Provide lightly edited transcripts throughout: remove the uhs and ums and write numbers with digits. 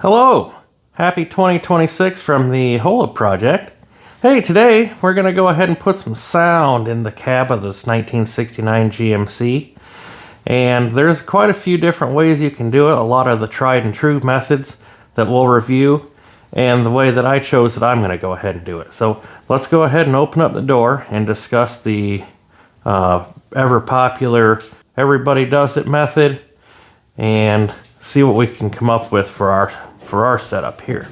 Hello! Happy 2026 from the Hola Project. Hey, today we're going to go ahead and put some sound in the cab of this 1969 GMC. And there's quite a few different ways you can do it, a lot of the tried and true methods that we'll review. And the way that I chose it, I'm going to go ahead and do it. So let's go ahead and open up the door and discuss the ever popular everybody does it method and see what we can come up with for our setup here.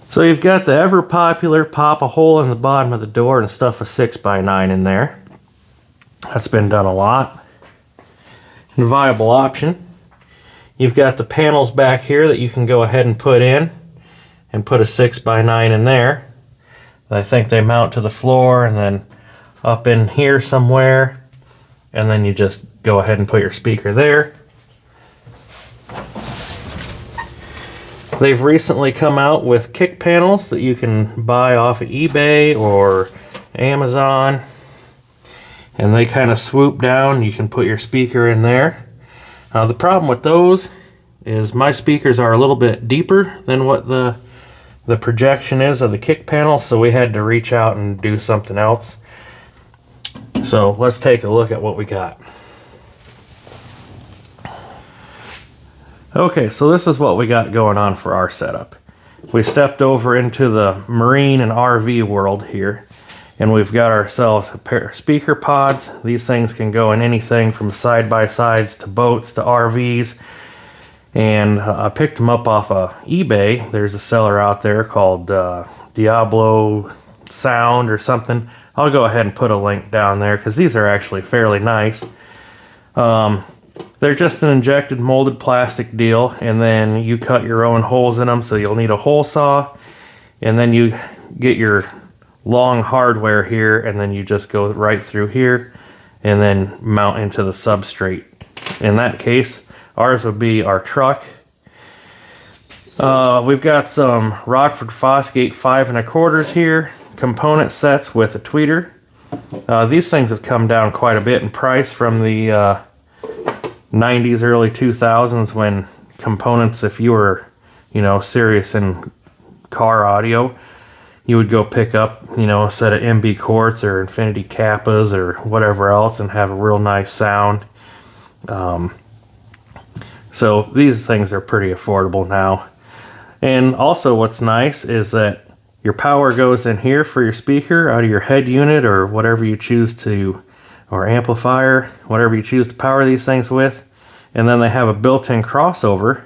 So you've got the ever popular pop a hole in the bottom of the door and stuff a 6x9 in there. That's been done a lot. And a viable option. You've got the panels back here that you can go ahead and put in and put a 6x9 in there. I think they mount to the floor and then up in here somewhere, and then you just go ahead and put your speaker there. They've recently come out with kick panels that you can buy off of eBay or Amazon, and they kind of swoop down. You can put your speaker in there. The problem with those is my speakers are a little bit deeper than what the projection is of the kick panel, so we had to reach out and do something else. So let's take a look at what we got. Okay, so this is what we got going on for our setup. We stepped over into the marine and RV world here, and we've got ourselves a pair of speaker pods. These things can go in anything from side-by-sides to boats to RVs. And I picked them up off of eBay. There's a seller out there called Diablo Sound or something. I'll go ahead and put a link down there because these are actually fairly nice. They're just an injected molded plastic deal, and then you cut your own holes in them, so you'll need a hole saw, and then you get your long hardware here, and then you just go right through here and then mount into the substrate. In that case, ours would be our truck. We've got some Rockford Fosgate 5 1/4 here, component sets with a tweeter. These things have come down quite a bit in price from the 90s, early 2000s, when components, if you were, serious in car audio, you would go pick up, a set of MB Quartz or Infinity Kappas or whatever else and have a real nice sound. So these things are pretty affordable now. And also what's nice is that your power goes in here for your speaker out of your head unit or whatever you choose to, or amplifier, whatever you choose to power these things with. And then they have a built-in crossover.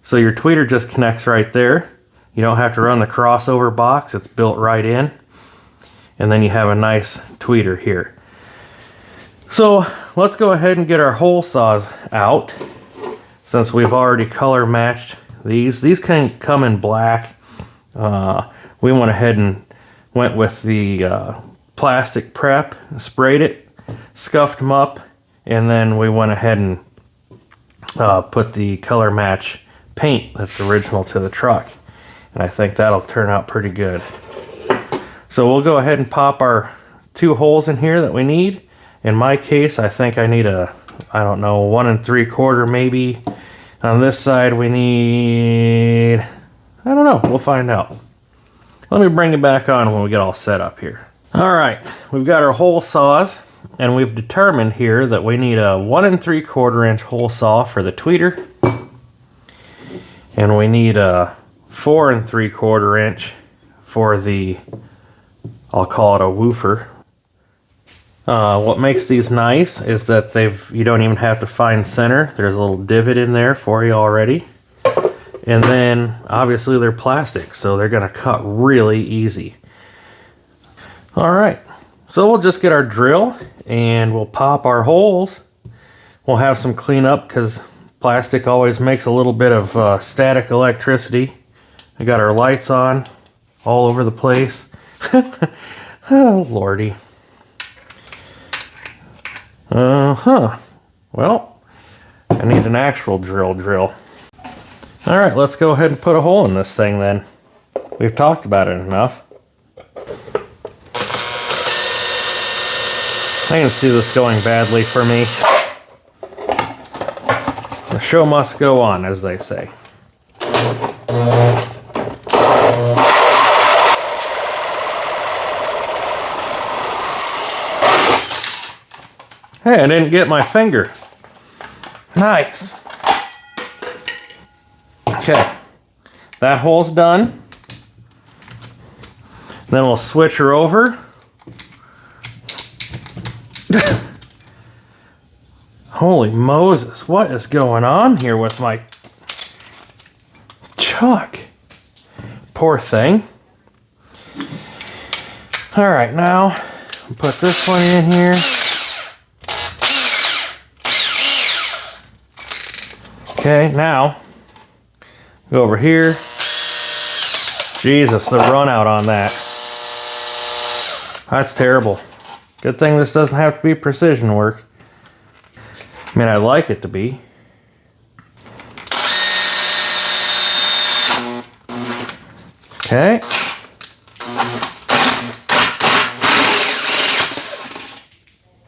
So your tweeter just connects right there. You don't have to run the crossover box. It's built right in. And then you have a nice tweeter here. So let's go ahead and get our hole saws out. Since we've already color matched these. These can come in black. We went ahead and went with the plastic prep, sprayed it, scuffed them up, and then we went ahead and put the color match paint that's original to the truck. And I think that'll turn out pretty good. So we'll go ahead and pop our 2 holes in here that we need. In my case, I think I need a, 1 3/4 maybe. On this side we need, I don't know, we'll find out. Let me bring it back on when we get all set up here. Alright, we've got our hole saws, and we've determined here that we need a 1 3/4 inch hole saw for the tweeter, and we need a 4 3/4 inch for the, I'll call it a woofer. What makes these nice is that you don't even have to find center. There's a little divot in there for you already. And then obviously they're plastic, so they're gonna cut really easy. All right, so we'll just get our drill and we'll pop our holes. We'll have some cleanup because plastic always makes a little bit of static electricity. I got our lights on all over the place. Oh, Lordy. Well, I need an actual drill. All right, let's go ahead and put a hole in this thing then. We've talked about it enough. I can see this going badly for me. show must go on, as they say. Hey, I didn't get my finger. Nice. Okay, that hole's done. Then we'll switch her over. Holy Moses, what is going on here with my chuck? Poor thing. All right, now put this one in here. Okay, now go over here. Jesus, the run out on that. That's terrible. Good thing this doesn't have to be precision work. I mean, I'd like it to be. Okay.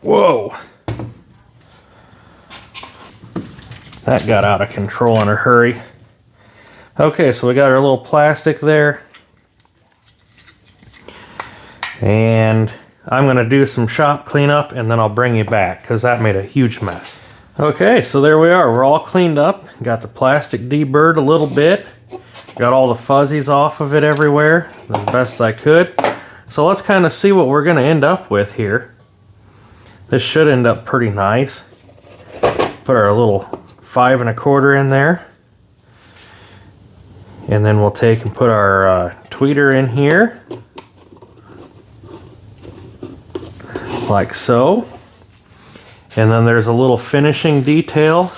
Whoa. That got out of control in a hurry. Okay, so we got our little plastic there. And I'm going to do some shop cleanup and then I'll bring you back because that made a huge mess. Okay, so there we are. We're all cleaned up. Got the plastic deburred a little bit. Got all the fuzzies off of it everywhere as best I could. So let's kind of see what we're going to end up with here. This should end up pretty nice. Put our little 5 1/4 in there. And then we'll take and put our tweeter in here. Like so. And then there's a little finishing detail.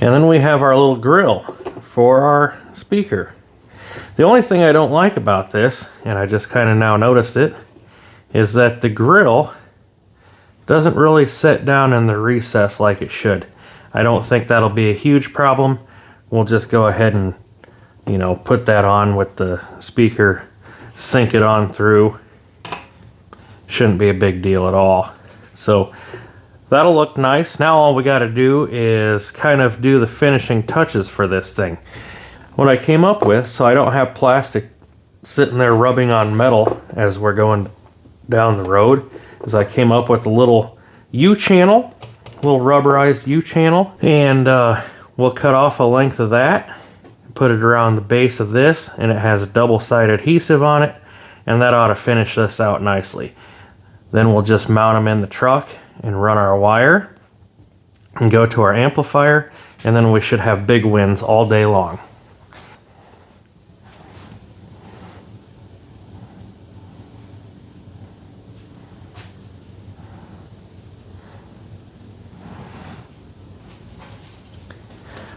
And then we have our little grill for our speaker. The only thing I don't like about this, and I just kind of now noticed it, is that the grill doesn't really sit down in the recess like it should. I don't think that'll be a huge problem. We'll just go ahead and, you know, put that on with the speaker, sink it on through. Shouldn't be a big deal at all. So that'll look nice. Now all we got to do is kind of do the finishing touches for this thing. What I came up with, so I don't have plastic sitting there rubbing on metal as we're going down the road, is I came up with a little U-channel, little rubberized U-channel, and we'll cut off a length of that, put it around the base of this, and it has a double-sided adhesive on it, and that ought to finish this out nicely. Then we'll just mount them in the truck and run our wire and go to our amplifier, and then we should have big wins all day long.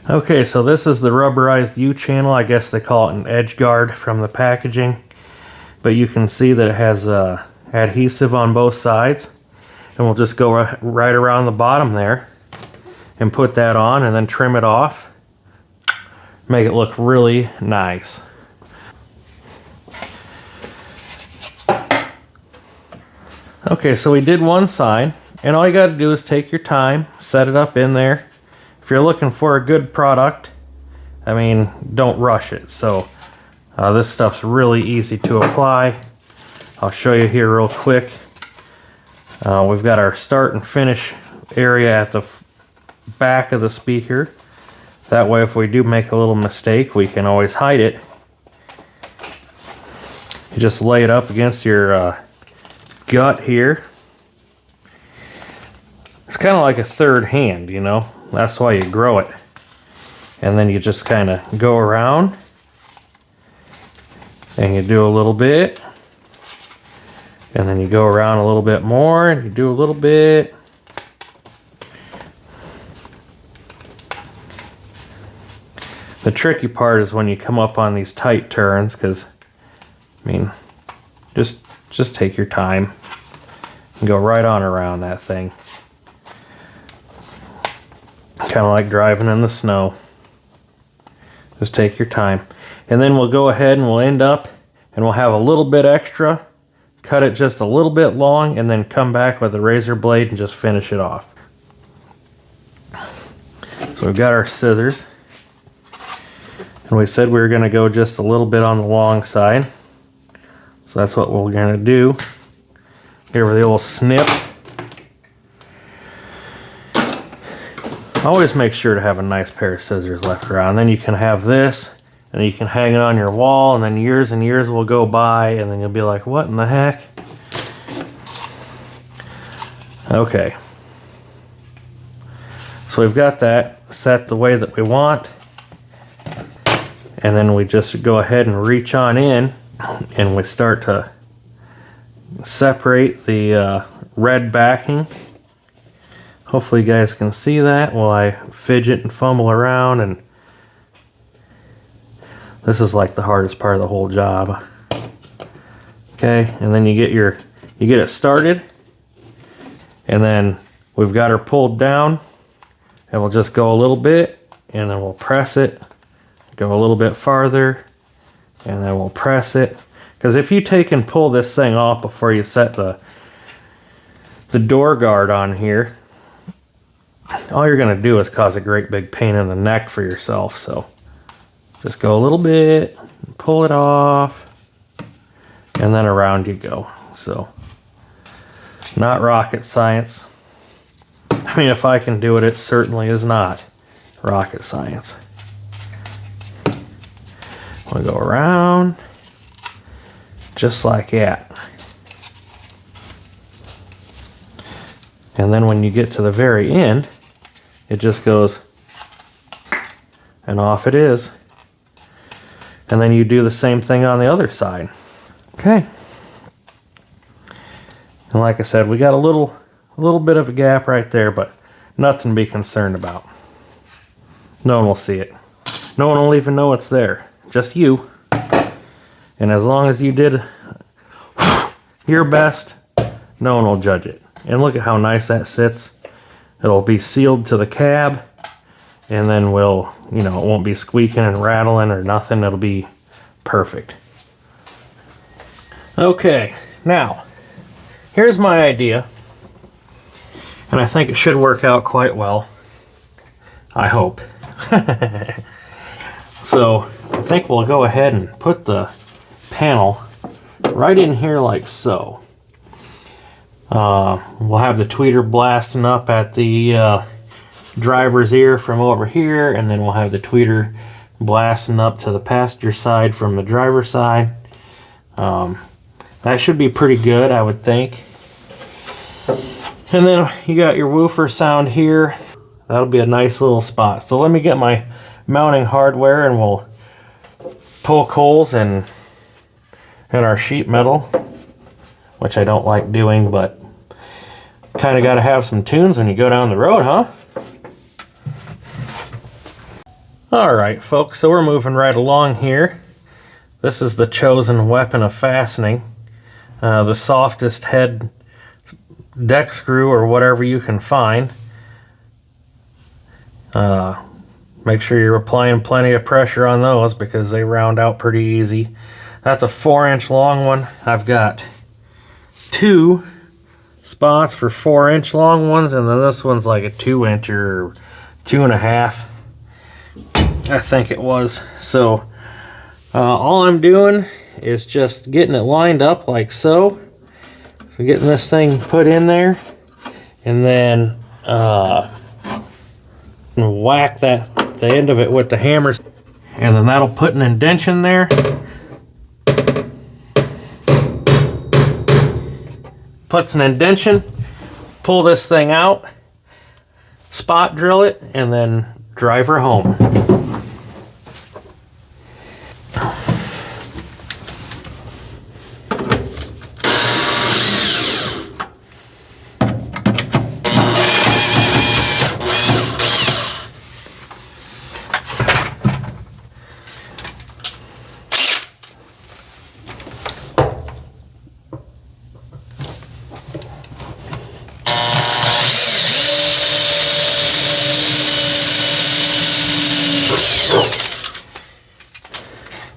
Okay, so this is the rubberized U-channel. I guess they call it an edge guard from the packaging. But you can see that it has adhesive on both sides. And we'll just go right around the bottom there and put that on and then trim it off. Make it look really nice. Okay, so we did one side. And all you got to do is take your time, set it up in there. If you're looking for a good product, I mean, don't rush it. So this stuff's really easy to apply. I'll show you here real quick. We've got our start and finish area at the back of the speaker. That way if we do make a little mistake, we can always hide it. You just lay it up against your gut here. It's kind of like a third hand, you know. That's why you grow it. And then you just kind of go around and you do a little bit. And then you go around a little bit more and you do a little bit. The tricky part is when you come up on these tight turns, because, I mean, just take your time and go right on around that thing. Kind of like driving in the snow. Just take your time. And then we'll go ahead and we'll end up and we'll have a little bit extra cut it just a little bit long, and then come back with a razor blade and just finish it off. So we've got our scissors. And we said we were going to go just a little bit on the long side. So that's what we're going to do. Give her the old snip. Always make sure to have a nice pair of scissors left around. Then you can have this, and you can hang it on your wall, and then years and years will go by, and then you'll be like, what in the heck? Okay. So we've got that set the way that we want. And then we just go ahead and reach on in, and we start to separate the red backing. Hopefully you guys can see that while I fidget and fumble around, and this is like the hardest part of the whole job. Okay, and then you get it started, and then we've got her pulled down, and we'll just go a little bit, and then we'll press it, go a little bit farther, and then we'll press it. Because if you take and pull this thing off before you set the door guard on here, all you're going to do is cause a great big pain in the neck for yourself. So just go a little bit, pull it off, and then around you go. So not rocket science. I mean, if I can do it, it certainly is not rocket science. We'll go around just like that. And then when you get to the very end, it just goes, and off it is. And then you do the same thing on the other side. Okay. And like I said, we got a little bit of a gap right there, but nothing to be concerned about. No one will see it. No one will even know it's there. Just you. And as long as you did your best, no one will judge it. And look at how nice that sits. It'll be sealed to the cab, and then we'll, it won't be squeaking and rattling or nothing. It'll be perfect. Okay, now, here's my idea. And I think it should work out quite well. I hope. So, I think we'll go ahead and put the panel right in here like so. We'll have the tweeter blasting up at the driver's ear from over here, and then we'll have the tweeter blasting up to the passenger side from the driver's side. That should be pretty good, I would think. And then you got your woofer sound here. That'll be a nice little spot. So let me get my mounting hardware, and we'll pull coals and our sheet metal, which I don't like doing, but kind of got to have some tunes when you go down the road, huh? Alright folks, so we're moving right along here. This is the chosen weapon of fastening. The softest head deck screw or whatever you can find. Make sure you're applying plenty of pressure on those because they round out pretty easy. That's a 4-inch long one. I've got 2 spots for 4-inch long ones, and then this one's like a 2-inch or 2.5. I think it was. So all I'm doing is just getting it lined up like so. So getting this thing put in there, and then whack the end of it with the hammers, and then that'll put an indentation there. Puts an indentation. Pull this thing out, spot drill it, and then drive her home.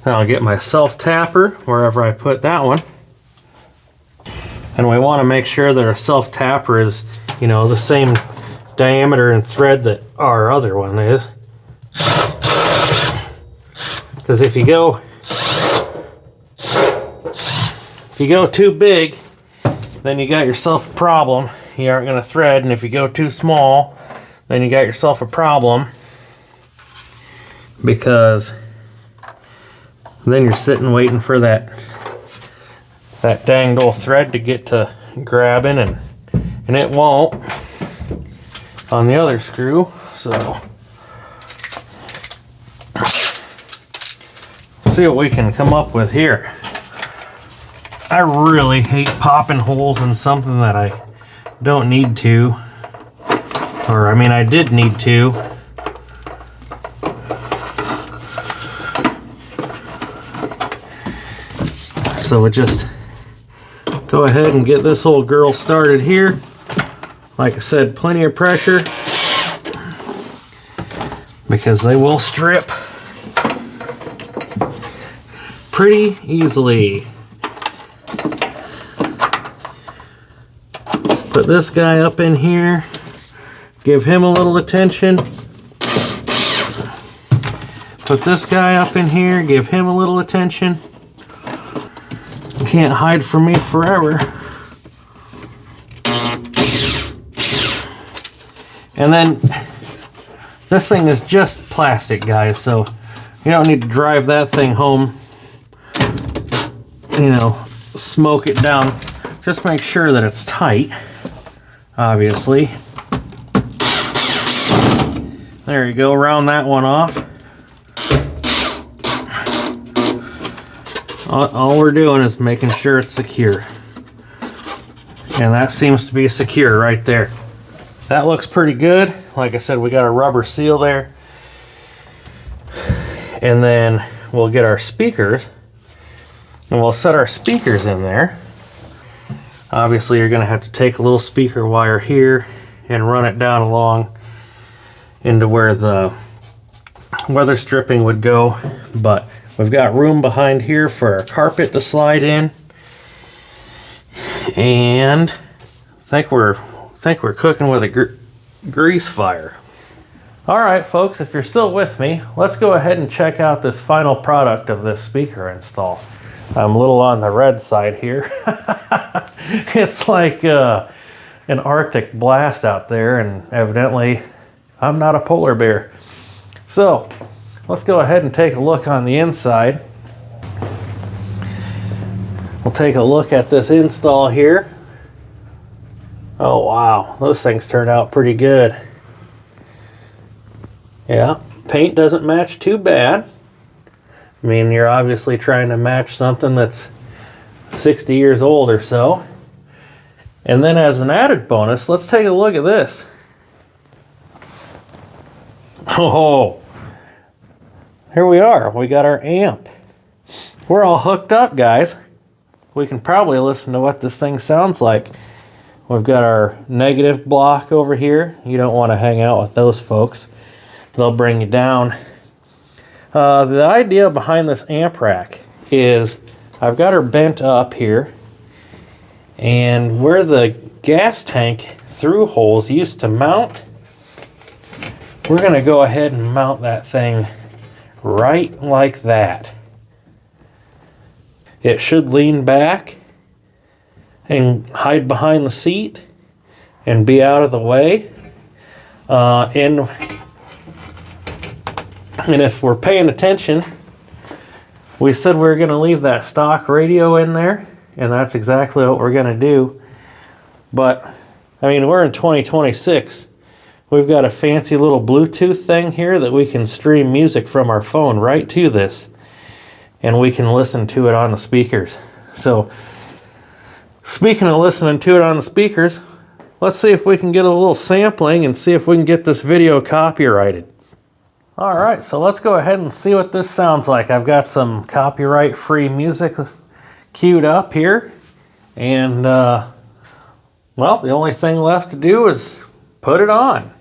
Now I'll get my self tapper wherever I put that one. And we want to make sure that our self-tapper is, you know, the same diameter and thread that our other one is. Because if you go too big, then you got yourself a problem. You aren't going to thread. And if you go too small, then you got yourself a problem, because then you're sitting waiting for that danged old thread to get to grabbing, and it won't on the other screw. So let's see what we can come up with here. I really hate popping holes in something that I don't need to, or I mean I did need to. So we just go ahead and get this old girl started here. Like I said, plenty of pressure, because they will strip pretty easily. Put this guy up in here, give him a little attention. Put this guy up in here, give him a little attention. You can't hide from me forever. And then this thing is just plastic, guys, so you don't need to drive that thing home, you know, smoke it down. Just make sure that it's tight, obviously. There you go, round that one off. All we're doing is making sure it's secure. And that seems to be secure right there. That looks pretty good. Like I said, we got a rubber seal there. And then we'll get our speakers, and we'll set our speakers in there. Obviously, you're going to have to take a little speaker wire here and run it down along into where the weather stripping would go. But we've got room behind here for our carpet to slide in. And I think we're cooking with a grease fire. All right, folks, if you're still with me, let's go ahead and check out this final product of this speaker install. I'm a little on the red side here. It's like an Arctic blast out there, and evidently I'm not a polar bear. So let's go ahead and take a look on the inside. We'll take a look at this install here. Oh wow, those things turned out pretty good. Yeah, paint doesn't match too bad. I mean, you're obviously trying to match something that's 60 years old or so. And then as an added bonus, let's take a look at this. Oh, here we are. We got our amp. We're all hooked up, guys. We can probably listen to what this thing sounds like. We've got our negative block over here. You don't want to hang out with those folks. They'll bring you down. The idea behind this amp rack is I've got her bent up here, and where the gas tank through holes used to mount, we're going to go ahead and mount that thing right like that. It should lean back and hide behind the seat and be out of the way. And if we're paying attention, we said we were going to leave that stock radio in there, and that's exactly what we're going to do. But, I mean, we're in 2026. We've got a fancy little Bluetooth thing here that we can stream music from our phone right to this, and we can listen to it on the speakers. So, speaking of listening to it on the speakers, let's see if we can get a little sampling and see if we can get this video copyrighted. All right, so let's go ahead and see what this sounds like. I've got some copyright-free music queued up here, and well, the only thing left to do is put it on.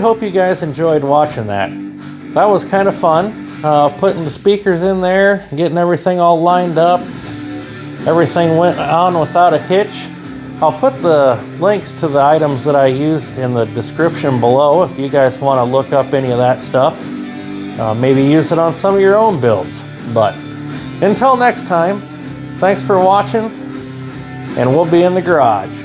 hope you guys enjoyed watching that. That was kind of fun, putting the speakers in there, getting everything all lined up. Everything went on without a hitch. I'll put the links to the items that I used in the description below if you guys want to look up any of that stuff. Maybe use it on some of your own builds. But until next time, thanks for watching, and we'll be in the garage.